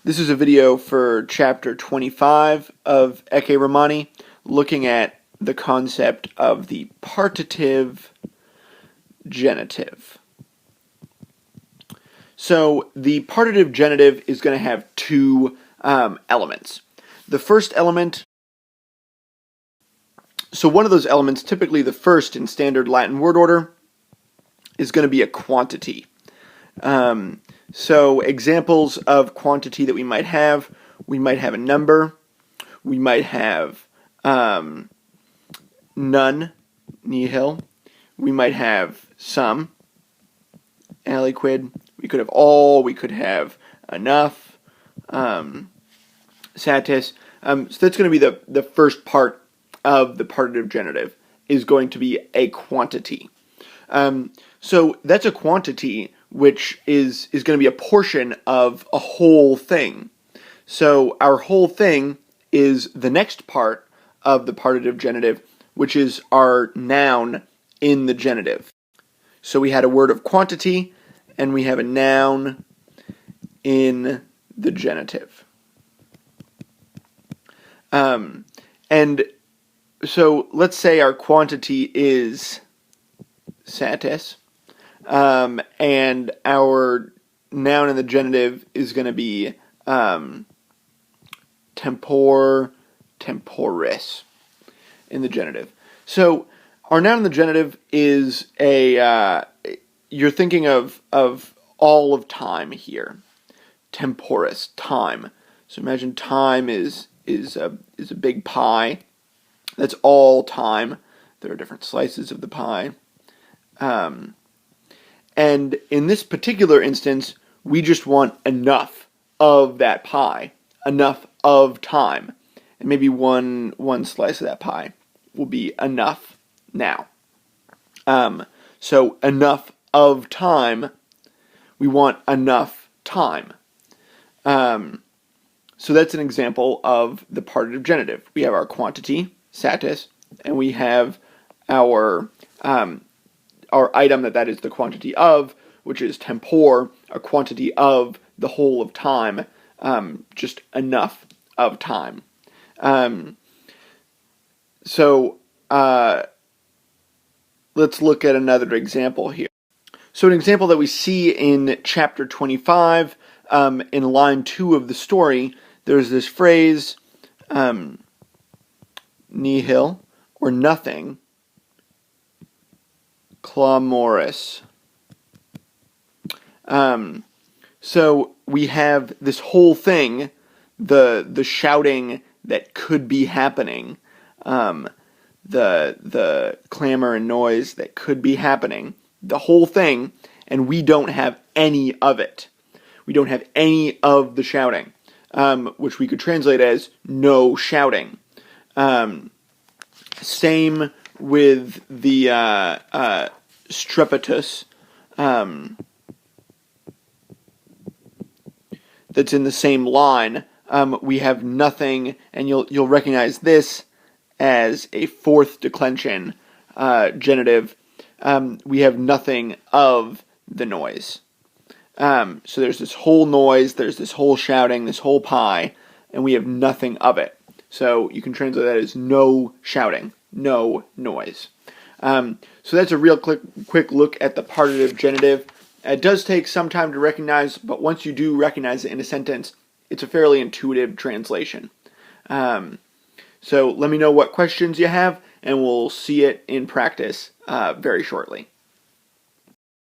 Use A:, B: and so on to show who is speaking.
A: This is a video for chapter 25 of Ecce Romani, looking at the concept of the partitive genitive. So the partitive genitive is going to have two elements. The first element, so one of those elements, typically the first in standard Latin word order, is going to be a quantity. So examples of quantity that we might have a number, we might have none, nihil, we might have some, aliquid, we could have all, we could have enough, satis. So that's going to be the first part of the partitive genitive, is going to be a quantity. So that's a quantity which is going to be a portion of a whole thing. So our whole thing is the next part of the partitive genitive, which is our noun in the genitive. So we had a word of quantity, and we have a noun in the genitive. And so let's say our quantity is satis, and our noun in the genitive is going to be tempor, temporis in the genitive. So our noun in the genitive is you're thinking of all of time here. Temporis, time. So imagine time is a big pie. That's all time. There are different slices of the pie. And in this particular instance, we just want enough of that pie, enough of time. And maybe one slice of that pie will be enough now. So enough of time, we want enough time. So that's an example of the partitive genitive. We have our quantity, satis, and we have our item that is the quantity of, which is tempor, a quantity of the whole of time, just enough of time. So let's look at another example here. So an example that we see in chapter 25, in line 2 of the story, there's this phrase, nihil, or nothing, clamoris. So we have this whole thing, the shouting that could be happening, the clamor and noise that could be happening, the whole thing, and we don't have any of it. We don't have any of the shouting, which we could translate as no shouting. Same with the strepitus, that's in the same line. We have nothing, and you'll recognize this as a fourth declension genitive. We have nothing of the noise. So there's this whole noise, there's this whole shouting, this whole pie, and we have nothing of it. So you can translate that as no shouting, no noise. So that's a real quick look at the partitive genitive. It does take some time to recognize, but once you do recognize it in a sentence, it's a fairly intuitive translation. So let me know what questions you have, and we'll see it in practice very shortly.